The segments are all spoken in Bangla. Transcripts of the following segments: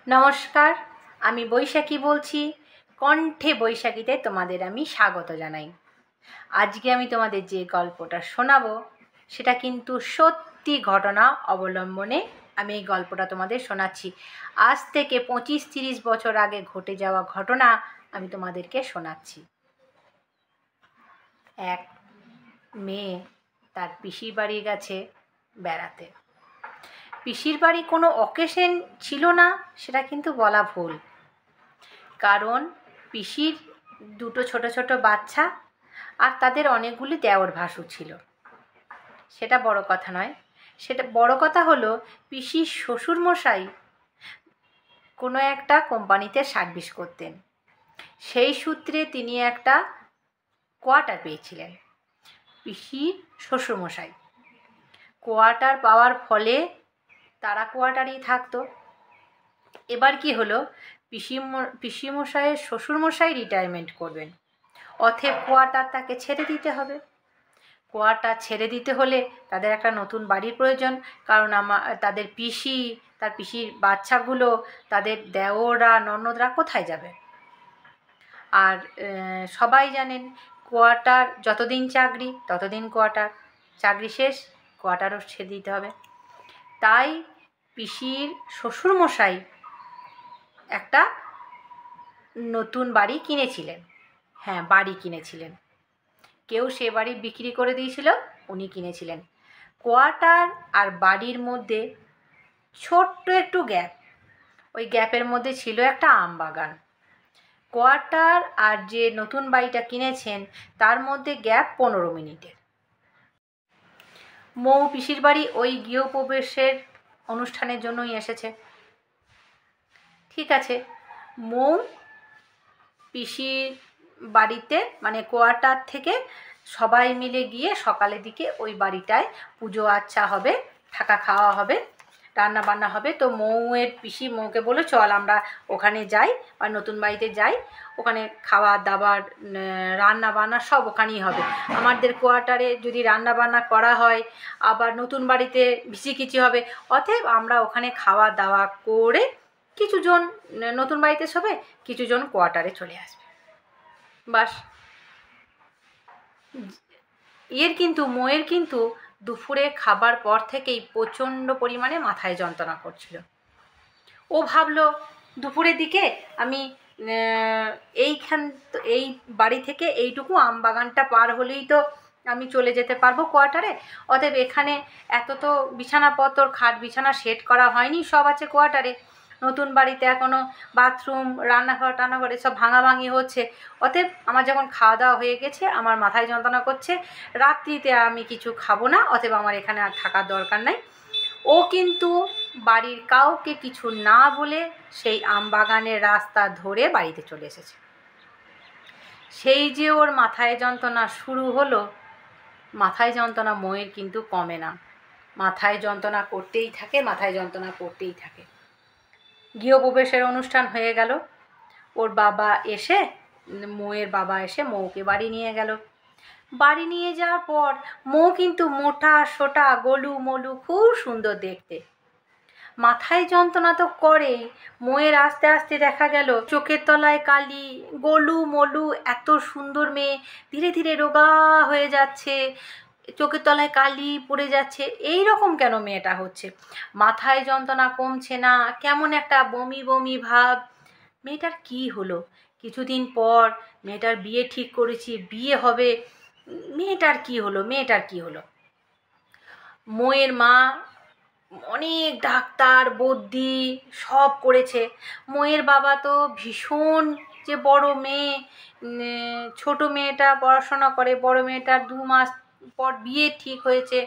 নমস্কার, আমি বৈশাখী বলছি। কণ্ঠে বৈশাখীতে তোমাদের আমি স্বাগত জানাই। আজকে আমি তোমাদের যে গল্পটা শোনাবো সেটা কিন্তু সত্যি ঘটনা অবলম্বনে আমি এই গল্পটা তোমাদের শোনাচ্ছি। আজ থেকে 25-30 বছর আগে ঘটে যাওয়া ঘটনা আমি তোমাদেরকে শোনাচ্ছি। এক মেয়ে তার পিসির বাড়ি গেছে বেড়াতে। পিসির বাড়ি কোনো অকেশন ছিল না সেটা কিন্তু বলা ভুল, কারণ পিসির দুটো ছোট ছোট বাচ্চা আর তাদের অনেকগুলি দেওর ভাসুর ছিল। সেটা বড় কথা নয়, সেটা বড় কথা হলো পিসির শ্বশুরমশাই কোনো একটা কোম্পানিতে সার্ভিস করতেন। সেই সূত্রে তিনি একটা কোয়ার্টার পেয়েছিলেন। পিসির শ্বশুরমশাই কোয়ার্টার পাওয়ার ফলে তারা কোয়ার্টারেই থাকতো। এবার কি হলো, পিসিমশাইয়ের শ্বশুরমশাই রিটায়ারমেন্ট করবেন, অতএব কোয়ার্টার তাকে ছেড়ে দিতে হবে। কোয়ার্টার ছেড়ে দিতে হলে তাদের একটা নতুন বাড়ির প্রয়োজন, কারণ তাদের পিসি, তার পিসির বাচ্চাগুলো, তাদের দেওররা ননদরা কোথায় যাবে? আর সবাই জানেন কোয়ার্টার যতদিন চাকরি ততদিন কোয়ার্টার, চাকরি শেষ কোয়ার্টারও ছেড়ে দিতে হবে। তাই পিসির শ্বশুরমশাই একটা নতুন বাড়ি কিনেছিলেন। হ্যাঁ, বাড়ি কিনেছিলেন। কেউ সে বাড়ি বিক্রি করে দিয়েছিল, উনি কিনেছিলেন। কোয়ার্টার আর বাড়ির মধ্যে ছোট্ট একটু গ্যাপ, ওই গ্যাপের মধ্যে ছিল একটা আম বাগান। কোয়ার্টার আর যে নতুন বাড়িটা কিনেছেন তার মধ্যে গ্যাপ 15 মিনিটের। মৌ পিসির বাড়ি ওই গৃহপ্রবেশের অনুষ্ঠানের জন্যই এসেছে। ঠিক আছে, মৌ পিসির বাড়িতে মানে কোয়ার্টার থেকে সবাই মিলে গিয়ে সকালের দিকে ওই বাড়িটায় পুজো আচ্ছা হবে, থাকা খাওয়া হবে, রান্না বান্না হবে। তো মৌয়ের পিসি মৌকে বলে চল আমরা ওখানে যাই, আর নতুন বাড়িতে যাই, ওখানে খাওয়া দাওয়ার রান্না বান্না সব ওখানেই হবে। আমাদের কোয়ার্টারে যদি রান্না বান্না করা হয়, আবার নতুন বাড়িতে ভিসিখিচি হবে, অতএব আমরা ওখানে খাওয়া দাওয়া করে কিছুজন নতুন বাড়িতে শোবে, কিছুজন কোয়ার্টারে চলে আসবে। বাস। মোয়ের কিন্তু দুপুরে খাবার পর থেকেই প্রচণ্ড পরিমাণে মাথায় যন্ত্রণা করছিল। ও ভাবলো দুপুরের দিকে আমি এই বাড়ি থেকে এইটুকু আম বাগানটা পার হলেই তো আমি চলে যেতে পারবো কোয়ার্টারে। অতএব এখানে এত তো বিছানাপত্র খাট বিছানা সেট করা হয়নি, সব আছে কোয়ার্টারে। নতুন বাড়িতে এখনও বাথরুম রান্নাঘর টান্নাঘর এসব ভাঙাভাঙি হচ্ছে। অতএব আমার যখন খাওয়া দাওয়া হয়ে গেছে, আমার মাথায় যন্ত্রণা করছে, রাত্রিতে আমি কিছু খাবো না, অতএব আমার এখানে আর থাকার দরকার নাই। ও কিন্তু বাড়ির কাউকে কিছু না বলে সেই আমবাগানের রাস্তা ধরে বাড়িতে চলে এসেছে। সেই যে ওর মাথায় যন্ত্রণা শুরু হলো, মাথায় যন্ত্রণা ময়ের কিন্তু কমে না, মাথায় যন্ত্রণা করতেই থাকে, মাথায় যন্ত্রণা করতেই থাকে। গৃহপ্রবেশের অনুষ্ঠান হয়ে গেল। ওর বাবা এসে, মৌয়ের বাবা এসে মৌকে বাড়ি নিয়ে গেল। বাড়ি নিয়ে যাওয়ার পর মৌ কিন্তু মোটা সোটা গলু মলু, খুব সুন্দর দেখতে। মাথায় যন্ত্রণা তো করেই, মৌয়ের আস্তে আস্তে দেখা গেল চোখের তলায় কালি, গলু মলু, এত সুন্দর মেয়ে ধীরে ধীরে রোগা হয়ে যাচ্ছে, চোখের তলায় কালি পড়ে যাচ্ছে। এই রকম কেন মেয়েটা হচ্ছে? মাথায় যন্ত্রণা কমছে না, কেমন একটা বমি বমি ভাব। মেয়েটার কি হলো? কিছুদিন পর মেয়েটার বিয়ে ঠিক করেছি, বিয়ে হবে। মেয়েটার কি হলো? মৌয়ের মা অনেক ডাক্তার বদ্যি সব করেছে। মৌয়ের বাবা তো ভীষণ, যে বড় মেয়ে, ছোট মেয়েটা পড়াশোনা করে, বড় মেয়েটার 2 মাস পর বিয়ে ঠিক হয়েছে,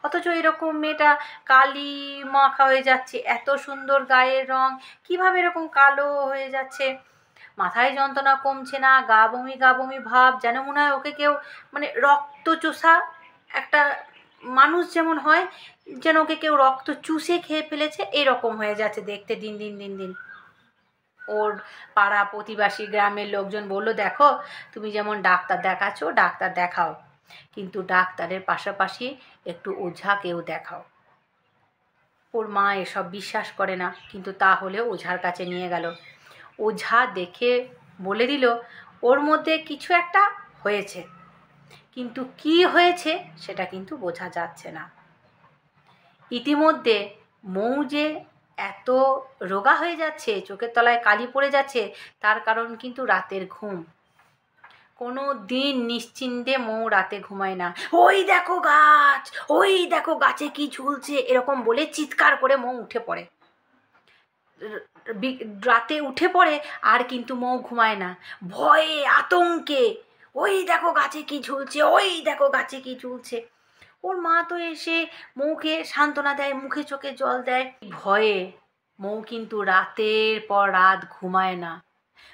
অথচ এরকম মেয়েটা কালি মাখা হয়ে যাচ্ছে, এত সুন্দর গায়ের রং, কিভাবে এরকম কালো হয়ে যাচ্ছে? মাথায় যন্ত্রণা কমছে না, গা বমি ভাব, যেন মনে হয় ওকে কেউ মানে রক্ত চোষা একটা মানুষ যেমন হয়, যেন ওকে কেউ রক্ত চুষে খেয়ে ফেলেছে, এরকম হয়ে যাচ্ছে দেখতে দিন দিন। ওর পাড়া প্রতিবেশী গ্রামের লোকজন বলল, দেখো তুমি যেমন ডাক্তার দেখাচ্ছ ডাক্তার দেখাও, কিন্তু ডাক্তারের পাশাপাশি একটু ওঝাকেও দেখাও। ওর মা এসব বিশ্বাস করে না, কিন্তু তাহলে ওঝার কাছে নিয়ে গেল। ওঝা দেখে বলে দিল ওর মধ্যে কিছু একটা হয়েছে, কিন্তু কি হয়েছে সেটা কিন্তু বোঝা যাচ্ছে না। ইতিমধ্যে মৌ যে এত রোগা হয়ে যাচ্ছে, চোখের তলায় কালি পড়ে যাচ্ছে, তার কারণ কিন্তু রাতের ঘুম। কোনো দিন নিশ্চিন্তে মৌ রাতে ঘুমায় না। ওই দেখো গাছ, ওই দেখো গাছে কি ঝুলছে, এরকম বলে চিৎকার করে মৌ উঠে পড়ে। রাতে উঠে পড়ে আর কিন্তু মৌ ঘুমায় না, ভয়ে আতঙ্কে। ওই দেখো গাছে কি ঝুলছে, ওই দেখো গাছে কি ঝুলছে। ওর মা তো এসে মৌকে সান্ত্বনা দেয়, মুখে চোখে জল দেয়। ভয়ে মৌ কিন্তু রাতের পর রাত ঘুমায় না।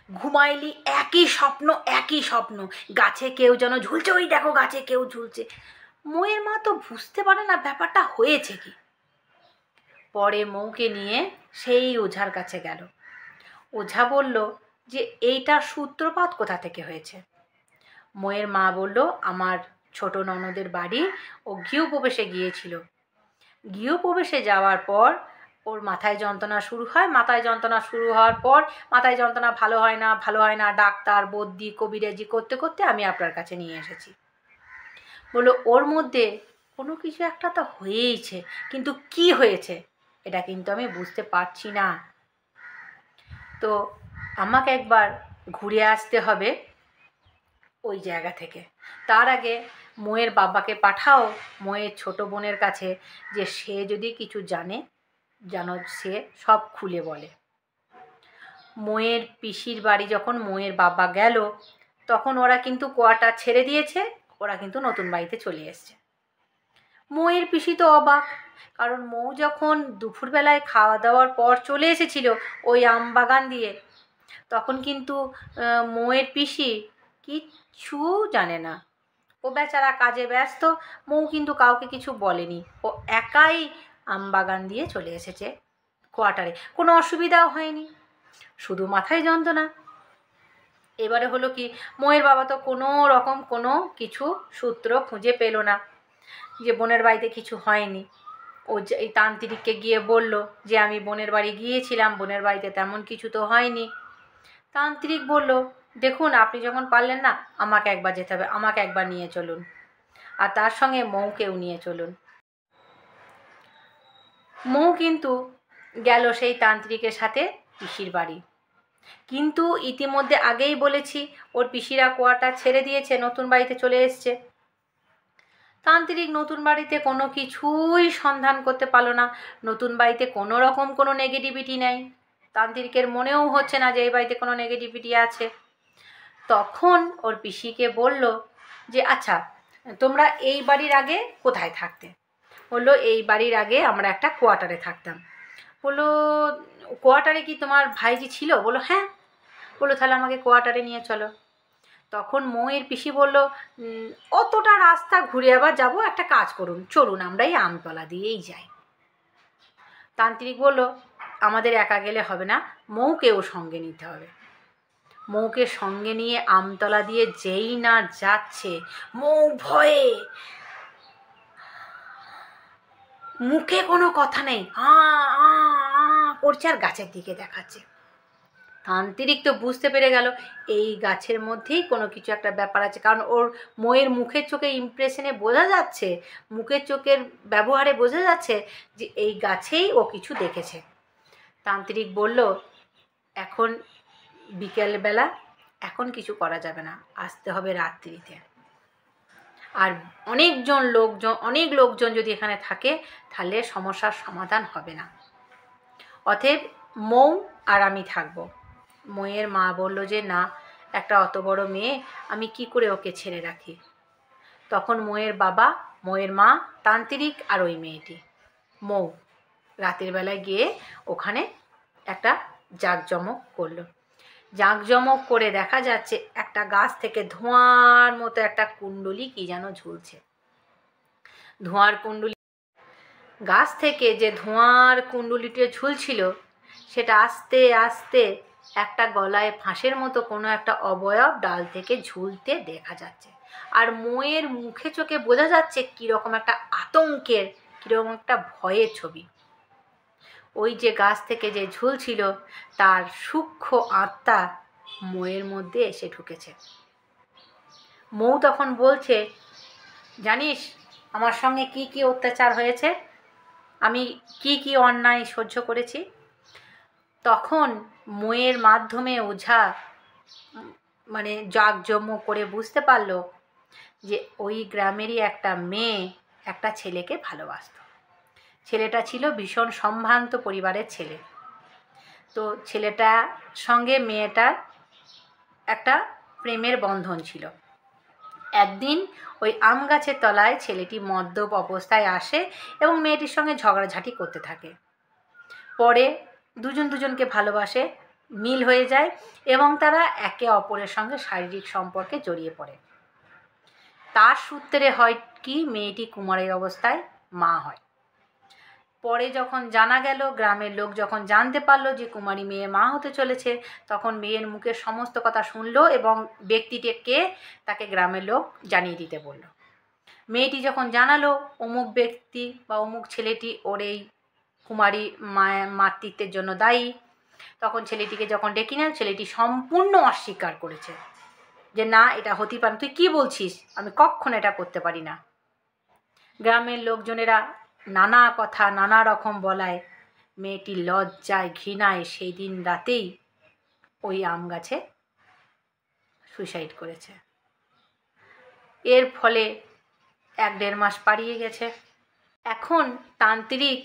ঘুমাইলি একই স্বপ্ন, একই স্বপ্ন, গাছে কেউ যেন ঝুলছে, ওই দেখো গাছে কেউ ঝুলছে। মৌয়ের মা তো বুঝতে পারে না ব্যাপারটা হয়েছে কি। পরে মৌকে নিয়ে সেই ওঝার কাছে গেল। ওঝা বলল যে এইটার সূত্রপাত কোথা থেকে হয়েছে। মৌয়ের মা বলল আমার ছোট ননদের বাড়ি ও গৃহপ্রবেশে গিয়েছিল। গৃহপ্রবেশে যাওয়ার পর ওর মাথায় যন্ত্রণা শুরু হয়। মাথায় যন্ত্রণা শুরু হওয়ার পর মাথায় যন্ত্রণা ভালো হয় না, ডাক্তার বদ্যি কবিরাজি করতে করতে আমি আপনার কাছে নিয়ে এসেছি। বললো ওর মধ্যে কোনো কিছু একটা তো হয়েইছে, কিন্তু কি হয়েছে এটা কিন্তু আমি বুঝতে পারছি না। তো আমাকে একবার ঘুরে আসতে হবে ওই জায়গা থেকে। তার আগে মৌয়ের বাবাকে পাঠাও মৌয়ের ছোট বোনের কাছে, যে সে যদি কিছু জানে যেন সে সব খুলে বলে। মৌয়ের পিসির বাড়ি যখন মৌয়ের বাবা গেল, তখন ওরা কিন্তু কোয়ার্টার ছেড়ে দিয়েছে, ওরা কিন্তু নতুন বাড়িতে চলে এসছে। মৌয়ের পিসি তো অবাক, কারণ মৌ যখন দুপুরবেলায় খাওয়া দাওয়ার পর চলে এসেছিল ওই আম বাগান দিয়ে, তখন কিন্তু মৌয়ের পিসি কিচ্ছু জানে না। ও বেচারা কাজে ব্যস্ত, মৌ কিন্তু কাউকে কিছু বলেনি। ও একাই আম বাগান দিয়ে চলে এসেছে কোয়ার্টারে, কোনো অসুবিধাও হয়নি, শুধু মাথায় যন্ত্রণা। এবারে হলো কি, মৌয়ের বাবা তো কোনো কিছু সূত্র খুঁজে পেল না যে বোনের বাড়িতে কিছু হয়নি। ও এই তান্ত্রিককে গিয়ে বলল যে আমি বোনের বাড়ি গিয়েছিলাম, বোনের বাড়িতে তেমন কিছু তো হয়নি। তান্ত্রিক বলল দেখুন আপনি যখন পারলেন না, আমাকে একবার যেতে হবে, আমাকে একবার নিয়ে চলুন, আর তার সঙ্গে মৌকেও নিয়ে চলুন। মৌ কিন্তু গেল সেই তান্ত্রিকের সাথে পিসির বাড়ি। কিন্তু ইতিমধ্যে আগেই বলেছি ওর পিসিরা কোয়ার্টার ছেড়ে দিয়েছে, নতুন বাড়িতে চলে এসছে। তান্ত্রিক নতুন বাড়িতে কোনো কিছুই সন্ধান করতে পারলো না। নতুন বাড়িতে কোনো রকম কোনো নেগেটিভিটি নেই, তান্ত্রিকের মনেও হচ্ছে না যে এই বাড়িতে কোনো নেগেটিভিটি আছে। তখন ওর পিসিকে বলল যে আচ্ছা তোমরা এই বাড়ির আগে কোথায় থাকতে? বললো এই বাড়ির আগে আমরা একটা কোয়ার্টারে থাকতাম। বললো কোয়ার্টারে কি তোমার ভাইজি ছিল? বললো হ্যাঁ। বললো তাহলে আমাকে কোয়ার্টারে নিয়ে চলো। তখন মৌয়ের পিসি বলল অতটা রাস্তা ঘুরে আবার যাব, একটা কাজ করুন, চলুন আমরা এই আমতলা দিয়েই যাই। তান্ত্রিক বলল আমাদের একা গেলে হবে না, মৌকেও সঙ্গে নিতে হবে। মৌকে সঙ্গে নিয়ে আমতলা দিয়ে যেই না যাচ্ছে, মৌ ভয়ে, মুখে কোনো কথা নেই, করছে আর গাছের দিকে দেখাচ্ছে। তান্ত্রিক তো বুঝতে পেরে গেল এই গাছের মধ্যেই কোনো কিছু একটা ব্যাপার আছে, কারণ ওর মৌয়ের মুখের চোখে ইমপ্রেশনে বোঝা যাচ্ছে, মুখের চোখের ব্যবহারে বোঝা যাচ্ছে যে এই গাছেই ও কিছু দেখেছে। তান্ত্রিক বলল এখন বিকেলবেলা, এখন কিছু করা যাবে না, আসতে হবে রাত্রিতে, আর অনেক লোকজন যদি এখানে থাকে তাহলে সমস্যার সমাধান হবে না। অতএব মৌ আর আমি থাকবো। মৌয়ের মা বলল যে না, একটা অত বড় মেয়ে আমি কি করে ওকে ছেড়ে রাখি। তখন মৌয়ের বাবা, মৌয়ের মা, তান্ত্রিক আর ওই মেয়েটি, মৌ রাতের বেলায় গিয়ে ওখানে একটা জাঁকজমক করলো। জাঁকজমক করে দেখা যাচ্ছে একটা গাছ থেকে ধোঁয়ার মতো একটা কুণ্ডলী কি যেন ঝুলছে। ধোঁয়ার কুণ্ডলী, গাছ থেকে যে ধোঁয়ার কুণ্ডলীটা ঝুলছিল সেটা আস্তে আস্তে একটা গলায় ফাঁসের মতো কোনো একটা অবয়ব ডাল থেকে ঝুলতে দেখা যাচ্ছে। আর মৌয়ের মুখে চোখে বোঝা যাচ্ছে কীরকম একটা আতঙ্কের, কীরকম একটা ভয়ের ছবি। ওই যে গাছ থেকে যে ঝুলছিল তার সূক্ষ্ম আত্মা মৌয়ের মধ্যে এসে ঢুকেছে। মৌ তখন বলছে, জানিস আমার সঙ্গে কি কি অত্যাচার হয়েছে, আমি কি কি অন্যায় সহ্য করেছি। তখন মৌয়ের মাধ্যমে ওঝা মানে জাঁকজম্য করে বুঝতে পারল যে ওই গ্রামেরই একটা মেয়ে একটা ছেলেকে ভালোবাসত। ছেলেটা ছিল ভীষণ সম্ভ্রান্ত পরিবারের ছেলে। তো ছেলেটার সঙ্গে মেয়েটার একটা প্রেমের বন্ধন ছিল। একদিন ওই আম গাছের তলায় ছেলেটি মদ্যপ অবস্থায় আসে এবং মেয়েটির সঙ্গে ঝগড়াঝাটি করতে থাকে। পরে দুজনকে ভালোবাসে, মিল হয়ে যায় এবং তারা একে অপরের সঙ্গে শারীরিক সম্পর্কে জড়িয়ে পড়ে। তার সূত্রে হয় কি, মেয়েটি কুমারীর অবস্থায় মা হয়। পরে যখন জানা গেল, গ্রামের লোক যখন জানতে পারলো যে কুমারী মেয়ে মা হতে চলেছে, তখন মেয়ের মুখের সমস্ত কথা শুনলো এবং ব্যক্তিটিকে তাকে গ্রামের লোক জানিয়ে দিতে বলল। মেয়েটি যখন জানালো অমুক ব্যক্তি বা অমুক ছেলেটি ওর এই কুমারী মাতৃত্বের জন্য দায়ী, তখন ছেলেটিকে যখন ডেকে নেন, ছেলেটি সম্পূর্ণ অস্বীকার করেছে যে না, এটা হতেই পারে, তুই কী বলছিস, আমি কখনো এটা করতে পারি না। গ্রামের লোকজনেরা নানা কথা নানা রকম বলায় মেয়েটি লজ্জায় ঘৃণায় সেই দিন রাতেই ওই আম গাছে সুইসাইড করেছে। এর ফলে 1-1.5 মাস পাড়িয়ে গেছে। এখন তান্ত্রিক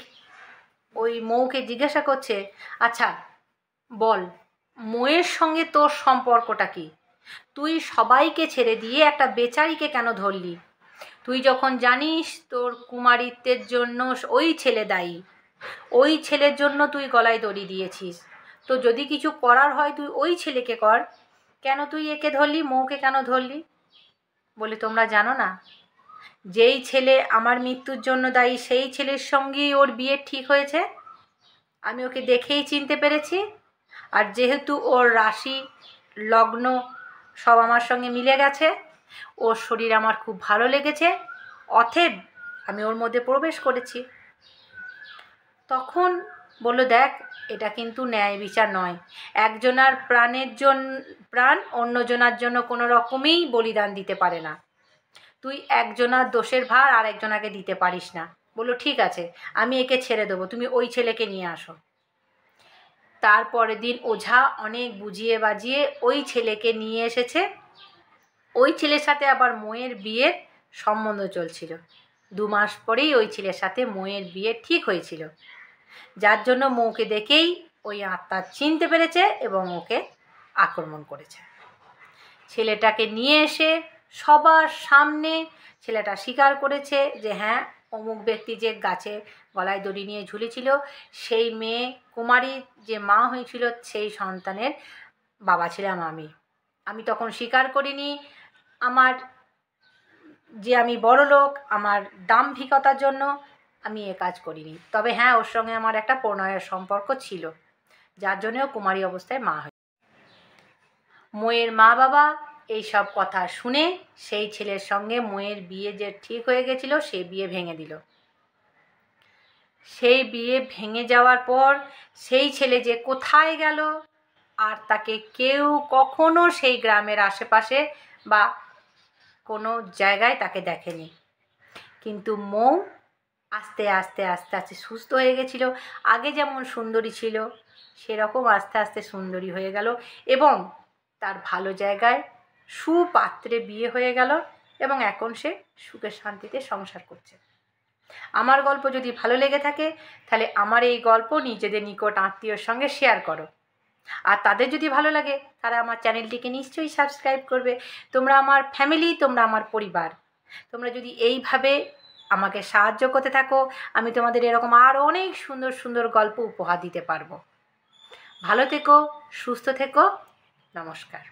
ওই মৌকে জিজ্ঞাসা করছে, আচ্ছা বল, মৌয়ের সঙ্গে তোর সম্পর্কটা কি? তুই সবাইকে ছেড়ে দিয়ে একটা বেচারিকে কেন ধরলি? তুই যখন জানিস তোর কুমারিত্বের জন্য ওই ছেলে দায়ী, ওই ছেলের জন্য তুই গলায় দড়ি দিয়েছিস, তো যদি কিছু করার হয় তুই ওই ছেলেকে কর, কেন তুই একে ধরলি, মৌকে কেন ধরলি? বলে, তোমরা জানো না, যেই ছেলে আমার মৃত্যুর জন্য দায়ী সেই ছেলের সঙ্গেই ওর বিয়ে ঠিক হয়েছে। আমি ওকে দেখেই চিনতে পেরেছি, আর যেহেতু ওর রাশি লগ্ন সব আমার সঙ্গে মিলে গেছে, ওর শরীর আমার খুব ভালো লেগেছে, অতএব আমি ওর মধ্যে প্রবেশ করেছি। তখন বলল, দেখ, এটা কিন্তু ন্যায় বিচার নয়। একজনার প্রাণ অন্যজনার জন্য কোনো রকমেই বলিদান দিতে পারে না। তুই একজনার দোষের ভার আর একজনাকে দিতে পারিস না। বলল, ঠিক আছে, আমি একে ছেড়ে দেবো, তুমি ওই ছেলেকে নিয়ে আসো। তারপরের দিন ওঝা অনেক বুঝিয়ে বাজিয়ে ওই ছেলেকে নিয়ে এসেছে। ওই ছেলের সাথে আবার মৌয়ের বিয়ের সম্বন্ধ চলছিল। 2 মাস পরেই ওই ছেলের সাথে মৌয়ের বিয়ে ঠিক হয়েছিল, যার জন্য মৌকে দেখেই ওই আত্মা চিনতে পেরেছে এবং ওকে আক্রমণ করেছে। ছেলেটাকে নিয়ে এসে সবার সামনে ছেলেটা স্বীকার করেছে যে হ্যাঁ, অমুক ব্যক্তি যে গাছে গলায় দড়ি নিয়ে ঝুলেছিল, সেই মেয়ে কুমারী যে মা হয়েছিল, সেই সন্তানের বাবা ছিলাম আমি। আমি তখন স্বীকার করিনি আমার যে আমি বড় লোক, আমার দাম্ভিকতার জন্য আমি এ কাজ করিনি। তবে হ্যাঁ, ওর সঙ্গে আমার একটা প্রণয়ের সম্পর্ক ছিল, যার জন্যও কুমারী অবস্থায় মা হয়। মৌয়ের মা বাবা এই সব কথা শুনে সেই ছেলের সঙ্গে মৌয়ের বিয়ে যে ঠিক হয়ে গেছিল, সেই বিয়ে ভেঙে দিল। সেই বিয়ে ভেঙে যাওয়ার পর সেই ছেলে যে কোথায় গেল আর তাকে কেউ কখনো সেই গ্রামের আশেপাশে বা কোনো জায়গায় তাকে দেখেনি। কিন্তু মৌ আস্তে আস্তে আস্তে আস্তে সুস্থ হয়ে গেছিল। আগে যেমন সুন্দরী ছিল সেরকম আস্তে আস্তে সুন্দরী হয়ে গেল এবং তার ভালো জায়গায় সুপাত্রে বিয়ে হয়ে গেল এবং এখন সে সুখে শান্তিতে সংসার করছে। আমার গল্প যদি ভালো লেগে থাকে তাহলে আমার এই গল্প নিজেদের নিকট আত্মীয়র সঙ্গে শেয়ার করো, আর তাদের যদি ভালো লাগে তারা আমার চ্যানেলটিকে নিশ্চয়ই সাবস্ক্রাইব করবে। তোমরা আমার ফ্যামিলি, তোমরা আমার পরিবার। তোমরা যদি এইভাবে আমাকে সাহায্য করতে থাকো, আমি তোমাদের এরকম আরও অনেক সুন্দর সুন্দর গল্প উপহার দিতে পারবো। ভালো থেকো, সুস্থ থেকো, নমস্কার।